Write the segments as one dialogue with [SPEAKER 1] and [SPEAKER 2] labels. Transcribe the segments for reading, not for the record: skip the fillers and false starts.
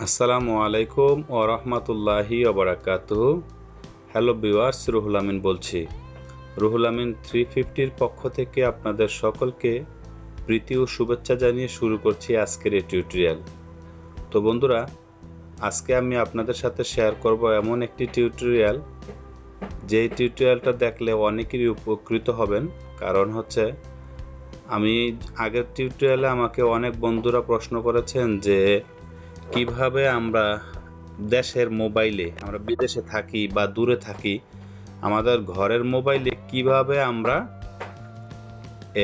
[SPEAKER 1] আসসালামু আলাইকুম ওয়া রাহমাতুল্লাহি ওয়া বারাকাতুহু। হ্যালো ভিউয়ার্স, রুহুল আমিন বলছি। রুহুল আমিন 350 এর পক্ষ থেকে আপনাদের সকলকে প্রীতি ও শুভেচ্ছা জানিয়ে শুরু করছি আজকের এই টিউটোরিয়াল। তো বন্ধুরা, আজকে আমি আপনাদের সাথে শেয়ার করব এমন একটি টিউটোরিয়াল, যেই টিউটোরিয়ালটা দেখলে অনেকেরই উপকৃত হবেন। কারণ হচ্ছে, আমি আগের টিউটোরিয়ালে আমাকে অনেক বন্ধুরা প্রশ্ন করেছেন যে কিভাবে আমরা দেশের মোবাইলে, আমরা বিদেশে থাকি বা দূরে থাকি, আমাদের ঘরের মোবাইলে কিভাবে আমরা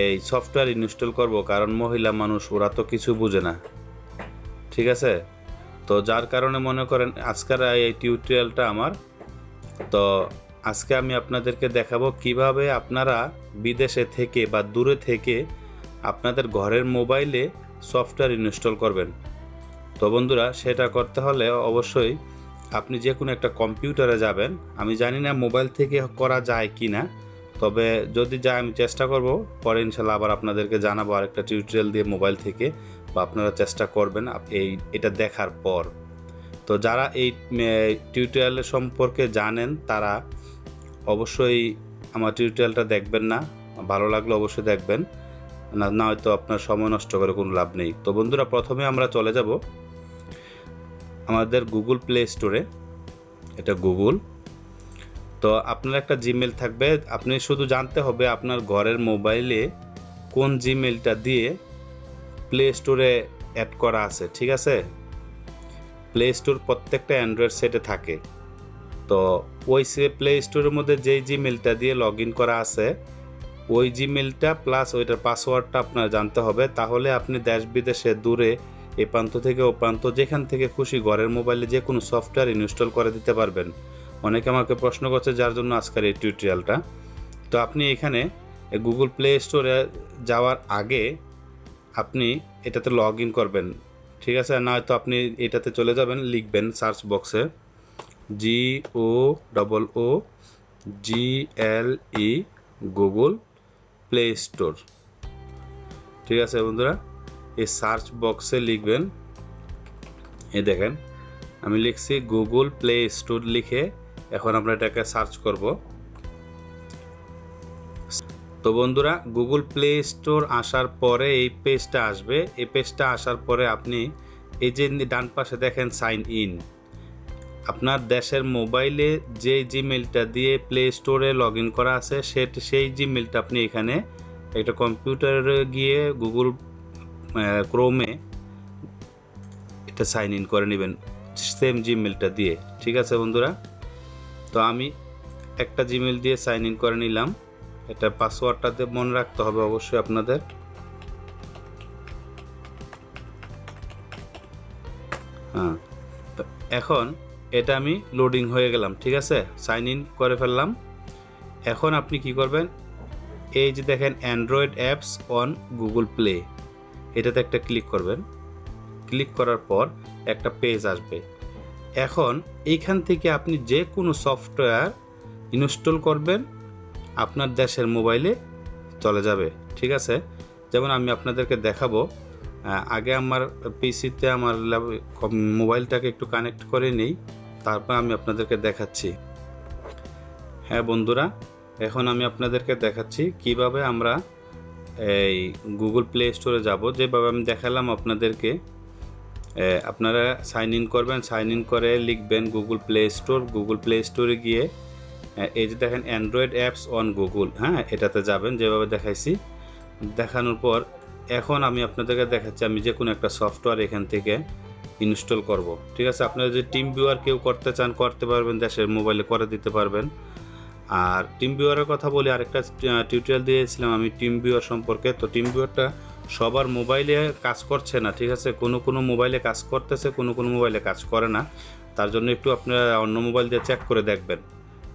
[SPEAKER 1] এই সফটওয়্যার ইনস্টল করব। কারণ মহিলা মানুষ, ওরা তো কিছু বুঝে না, ঠিক আছে? তো যার কারণে মনে করেন আজকের এই টিউটোরিয়ালটা আমার। তো আজকে আমি আপনাদেরকে দেখাবো কিভাবে আপনারা বিদেশে থেকে বা দূরে থেকে আপনাদের ঘরের মোবাইলে সফটওয়্যার ইনস্টল করবেন। তো বন্ধুরা, সেটা করতে হলে অবশ্যই আপনি যে কোনো একটা কম্পিউটারে যাবেন। আমি জানি না মোবাইল থেকে করা যায় কি না, তবে যদি যায় আমি চেষ্টা করব, পরে ইনশাল্লাহ আবার আপনাদেরকে জানাবো আরেকটা টিউটোরিয়াল দিয়ে মোবাইল থেকে, বা আপনারা চেষ্টা করবেন এটা দেখার পর। তো যারা এই টিউটোরিয়ালের সম্পর্কে জানেন তারা অবশ্যই আমার টিউটোরিয়ালটা দেখবেন না, ভালো লাগলে অবশ্যই দেখবেন, না হয়তো আপনার সময় নষ্ট করে কোনো লাভ নেই। তো বন্ধুরা, প্রথমে আমরা চলে যাব আমাদের গুগল প্লে স্টোরে। এটা গুগল। তো আপনার একটা জিমেল থাকবে, আপনি শুধু জানতে হবে আপনার ঘরের মোবাইলে কোন জিমেলটা দিয়ে প্লে স্টোরে অ্যাড করা আছে, ঠিক আছে? প্লে স্টোর প্রত্যেকটা অ্যান্ড্রয়েড সেটে থাকে। তো ওই প্লে স্টোরের মধ্যে যেই জিমেলটা দিয়ে লগ ইন করা আছে, ওই জিমেলটা প্লাস ওইটার পাসওয়ার্ডটা আপনার জানতে হবে। তাহলে আপনি দেশ বিদেশে দূরে এ প্রান্ত থেকে ও প্রান্ত যেখান থেকে খুশি ঘরের মোবাইলে যে কোনো সফটওয়্যার ইনস্টল করে দিতে পারবেন। অনেকে আমাকে প্রশ্ন করছে, যার জন্য আজকের এই টিউটোরিয়ালটা। তো আপনি এখানে গুগল প্লে স্টোরে যাওয়ার আগে আপনি এটাতে লগ ইন করবেন, ঠিক আছে? নয়তো আপনি এটাতে চলে যাবেন, লিখবেন সার্চ বক্সে GOOGLE গুগল প্লে স্টোর, ঠিক আছে বন্ধুরা? এই সার্চ বক্সে লিখবেন, এই দেখেন আমি লিখছি গুগল প্লে স্টোর লিখে। এখন আমরা এটাকে সার্চ করব। তো বন্ধুরা, গুগল প্লে স্টোর আসার পরে এই পেজটা আসবে। এই পেজটা আসার পরে আপনি এই যে ডান পাশে দেখেন সাইন ইন, আপনার দেশের মোবাইলে যে জিমেলটা দিয়ে প্লে স্টোরে লগ ইন করা আছে সেই জিমেলটা আপনি এখানে একটা কম্পিউটারে গিয়ে গুগল ক্রোমে এটা সাইন ইন করে নেবেন সেম জিমেলটা দিয়ে, ঠিক আছে বন্ধুরা? তো আমি একটা জিমেল দিয়ে সাইন ইন করে নিলাম। এটা পাসওয়ার্ডটাতে মনে রাখতে হবে অবশ্যই আপনাদের। হ্যাঁ, তো এখন এটা আমি লোডিং হয়ে গেলাম, ঠিক আছে? সাইন ইন করে ফেললাম। এখন আপনি কি করবেন, এই যে দেখেন Android apps on Google play, এটাতে একটা ক্লিক করবেন। ক্লিক করার পর একটা পেজ আসবে। এখন এইখান থেকে আপনি যে কোনো সফটওয়্যার ইনস্টল করবেন, আপনার দেশের মোবাইলে চলে যাবে, ঠিক আছে? যেমন আমি আপনাদেরকে দেখাবো। আগে আমার পিসিতে আমার মোবাইলটাকে একটু কানেক্ট করে নেই, তারপর আমি আপনাদেরকে দেখাচ্ছি। হ্যাঁ বন্ধুরা, এখন আমি আপনাদেরকে দেখাচ্ছি কিভাবে আমরা এই গুগল প্লে স্টোরে যাব। যেভাবে আমি দেখালাম আপনাদেরকে, আপনারা সাইন ইন করবেন। সাইন ইন করে লিখবেন Google play store. Google play স্টোরে গিয়ে এই যে দেখেন অ্যান্ড্রয়েড অ্যাপস অন গুগল, হ্যাঁ, এটাতে যাবেন যেভাবে দেখাইছি। দেখানোর পর এখন আমি আপনাদেরকে দেখাচ্ছি আমি যে কোনো একটা সফটওয়্যার এখান থেকে ইনস্টল করব, ঠিক আছে? আপনারা যদি টিম ভিউয়ার কেউ করতে চান করতে পারবেন, দেশের মোবাইলে করে দিতে পারবেন। আর টিম ভিউয়ারের কথা বলি, আরেকটা টিউটোরিয়াল দিয়েছিলাম আমি টিম ভিউয়ার সম্পর্কে। তো টিম ভিউয়ারটা সবার মোবাইলে কাজ করছে না, ঠিক আছে? কোনো মোবাইলে কাজ করতেছে, কোনো মোবাইলে কাজ করে না। তার জন্য একটু আপনারা অন্য মোবাইল দিয়ে চেক করে দেখবেন,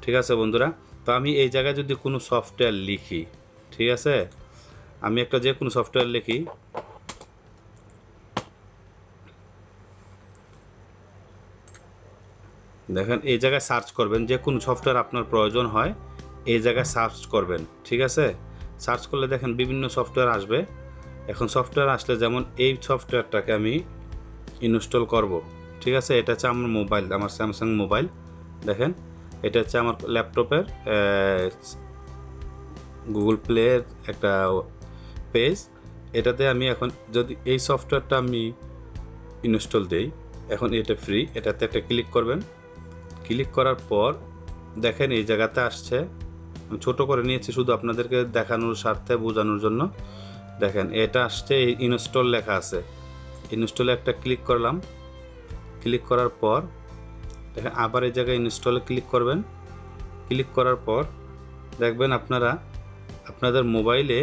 [SPEAKER 1] ঠিক আছে বন্ধুরা? তো আমি এই জায়গায় যদি কোনো সফটওয়্যার লিখি, ঠিক আছে, আমি একটা যে কোনো সফটওয়্যার লিখি, দেখেন এই জায়গায় সার্চ করবেন, যে কোনো সফটওয়্যার আপনার প্রয়োজন হয় এই জায়গায় সার্চ করবেন, ঠিক আছে? সার্চ করলে দেখেন বিভিন্ন সফটওয়্যার আসবে। এখন সফটওয়্যার আসলে যেমন এই সফটওয়্যারটাকে আমি ইনস্টল করব, ঠিক আছে। এটা হচ্ছে আমার মোবাইল, আমার স্যামসাং মোবাইল। দেখেন এটা হচ্ছে আমার ল্যাপটপের গুগল প্লের একটা পেজ। এটাতে আমি এখন যদি এই সফটওয়্যারটা আমি ইনস্টল দেই, এখন এটা ফ্রি, এটাতে একটা ক্লিক করবেন। ক্লিক করার পর দেখেন এই জায়গাতে আসছে, আমি ছোট করে নিয়েছি শুধু আপনাদেরকে দেখানোর স্বার্থে, বোঝানোর জন্য। দেখেন এটা আসছে, ইনস্টল লেখা আছে। ইনস্টলে একটা ক্লিক করলাম। ক্লিক করার পর দেখেন আবার এই জায়গায় ইনস্টলে ক্লিক করবেন। ক্লিক করার পর দেখবেন আপনারা আপনাদের মোবাইলে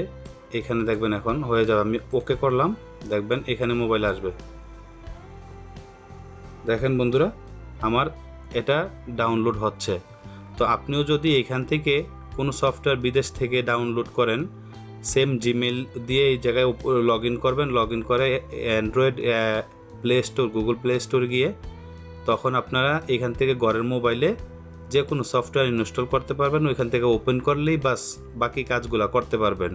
[SPEAKER 1] এখানে দেখবেন এখন হয়ে যাবে। আমি ওকে করলাম, দেখবেন এখানে মোবাইল আসবে। দেখেন বন্ধুরা আমার এটা ডাউনলোড হচ্ছে। তো আপনিও যদি এখান থেকে কোনো সফটওয়্যার বিদেশ থেকে ডাউনলোড করেন, সেম জিমেল দিয়ে এই জায়গায় লগ ইন করবেন। লগ ইন করে Android play store, Google play store গিয়ে তখন আপনারা এখান থেকে ঘরের মোবাইলে যে কোনো সফটওয়্যার ইনস্টল করতে পারবেন। ওইখান থেকে ওপেন করলেই বাস বাকি কাজগুলো করতে পারবেন।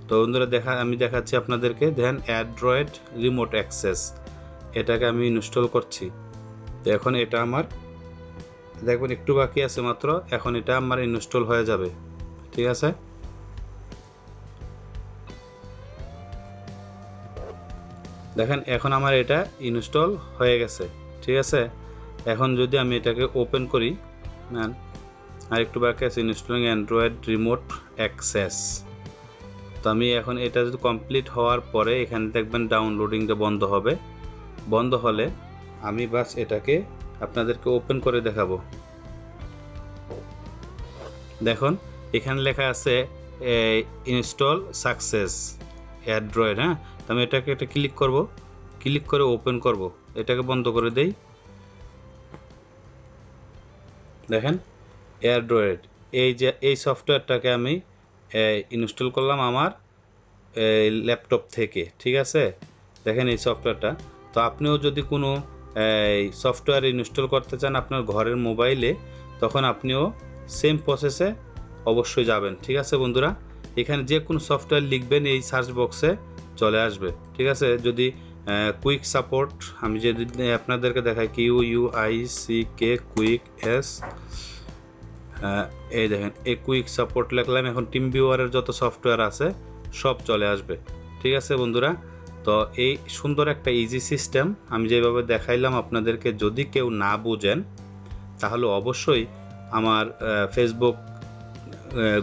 [SPEAKER 1] তো বন্ধুরা আমি দেখাচ্ছি আপনাদেরকে। দেখেন অ্যান্ড্রয়েড রিমোট অ্যাক্সেস, এটাকে আমি ইনস্টল করছি। তো এখন এটা আমার দেখবেন একটু বাকি আছে মাত্র, এখন এটা আমার ইনস্টল হয়ে যাবে, ঠিক আছে। দেখেন এখন আমার এটা ইনস্টল হয়ে গেছে, ঠিক আছে। এখন যদি আমি এটাকে ওপেন করি, আর একটু বাকি আছে, ইনস্টলিং অ্যান্ড্রয়েড রিমোট অ্যাক্সেস। তো আমি এখন এটা যদি কমপ্লিট হওয়ার পরে এখানে দেখবেন ডাউনলোডিংটা বন্ধ হবে। বন্ধ হলে আমি বাস এটাকে আপনাদেরকে ওপেন করে দেখাবো। দেখুন এখানে লেখা আছে ইনস্টল সাকসেস অ্যান্ড্রয়েড। হ্যাঁ, তো আমি এটাকে একটা ক্লিক করব, ক্লিক করে ওপেন করব। এটাকে বন্ধ করে দেই। দেখেন অ্যান্ড্রয়েড, এই যে এই সফটওয়্যারটাকে আমি ইনস্টল করলাম আমার ল্যাপটপ থেকে, ঠিক আছে। দেখেন এই সফটওয়্যারটা। তো আপনিও যদি কোনো সফটওয়্যার ইনস্টল করতে চান আপনার ঘরের মোবাইলে, তখন আপনিও সেম প্রসেসে অবশ্যই যাবেন, ঠিক আছে বন্ধুরা। এখানে যে কোনো সফটওয়্যার লিখবেন, এই সার্চ বক্সে চলে আসবে, ঠিক আছে। যদি কুইক সাপোর্ট, আমি যদি আপনাদেরকে দেখাই QUICK কুইক এস, এই দেখেন এই কুইক সাপোর্ট লিখলাম। এখন টিম ভিউয়ারের যত সফটওয়্যার আছে সব চলে আসবে, ঠিক আছে বন্ধুরা। তো এই সুন্দর একটা ইজি সিস্টেম আমি যেভাবে দেখাইলাম আপনাদেরকে, যদি কেউ না বুঝেন তাহলে অবশ্যই আমার ফেসবুক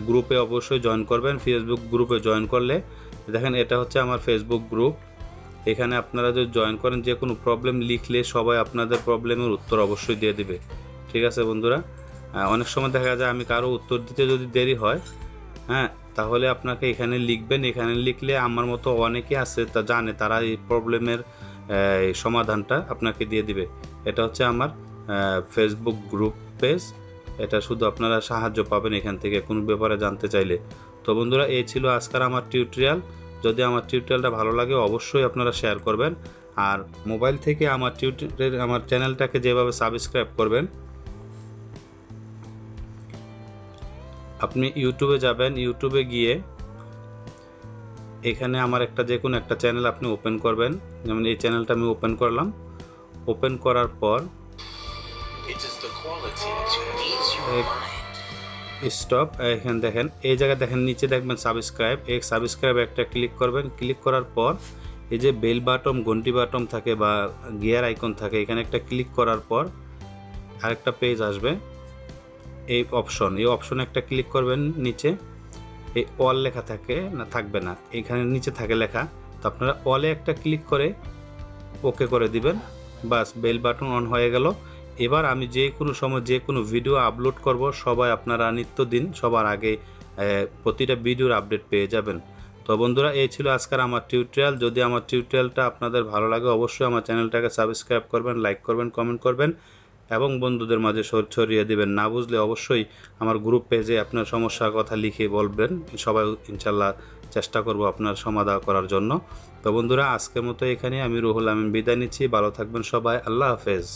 [SPEAKER 1] গ্রুপে অবশ্যই জয়েন করবেন। ফেসবুক গ্রুপে জয়েন করলে দেখেন এটা হচ্ছে আমার ফেসবুক গ্রুপ। এখানে আপনারা যদি জয়েন করেন, যে কোনো প্রবলেম লিখলে সবাই আপনাদের প্রবলেমের উত্তর অবশ্যই দিয়ে দিবে, ঠিক আছে বন্ধুরা। অনেক সময় দেখা যায় আমি কারো উত্তর দিতে যদি দেরি হয়, হ্যাঁ, তাহলে আপনাকে এখানে লিখবেন। এখানে লিখলে আমার মতো অনেকে আছে তা জানে, তারা এই প্রবলেমের সমাধানটা আপনাকে দিয়ে দিবে। এটা হচ্ছে আমার ফেসবুক গ্রুপ পেজ। এটা শুধু আপনারা সাহায্য পাবেন এখান থেকে কোনো ব্যাপারে জানতে চাইলে। তো বন্ধুরা এই ছিল আজকের আমার টিউটোরিয়াল। যদি আমার টিউটোরিয়ালটা ভালো লাগে অবশ্যই আপনারা শেয়ার করবেন। আর মোবাইল থেকে আমার চ্যানেলটাকে যেভাবে সাবস্ক্রাইব করবেন, আপনি ইউটিউবে যাবেন, ইউটিউবে গিয়ে এখানে আমার যে কোনো একটা চ্যানেল আপনি ওপেন করবেন। যেমন এই চ্যানেলটা আমি ওপেন করলাম। ওপেন করার পর স্টপ, এখানে দেখেন এই জায়গায় দেখেন নিচে দেখবেন সাবস্ক্রাইব, এই সাবস্ক্রাইব একটা ক্লিক করবেন। ক্লিক করার পর এই যে বেল বাটন, ঘন্টি বাটন থাকে বা গিয়ার আইকন থাকে, এখানে একটা ক্লিক করার পর আরেকটা পেজ আসবে, এই অপশনে একটা ক্লিক করবেন। নিচে এই অল লেখা থাকবে না, এখানে নিচে থাকে লেখা। তো আপনারা অলে একটা ক্লিক করে ওকে করে দিবেন, বাস বেল বাটন অন হয়ে গেল। এবার আমি যে কোনো সময় যে কোনো ভিডিও আপলোড করব, সবাই আপনারা নিত্যদিন সবার আগে প্রতিটা ভিডিওর আপডেট পেয়ে যাবেন। তো বন্ধুরা এই ছিল আজকের আমার টিউটোরিয়াল। যদি আমার টিউটোরিয়ালটা আপনাদের ভালো লাগে অবশ্যই আমার চ্যানেলটাকে সাবস্ক্রাইব করবেন, লাইক করবেন, কমেন্ট করবেন এবং বন্ধুদের মাঝে ছড়িয়ে দিবেন। না বুঝলে অবশ্যই আমার গ্রুপ পেজে আপনার সমস্যার কথা লিখে বলবেন, সবাই ইনশাল্লাহ চেষ্টা করব আপনার সমাধান করার জন্য। তো বন্ধুরা আজকের মতো এখানে আমি রুহুল আমিন বিদায় নিচ্ছি। ভালো থাকবেন সবাই, আল্লাহ হাফেজ।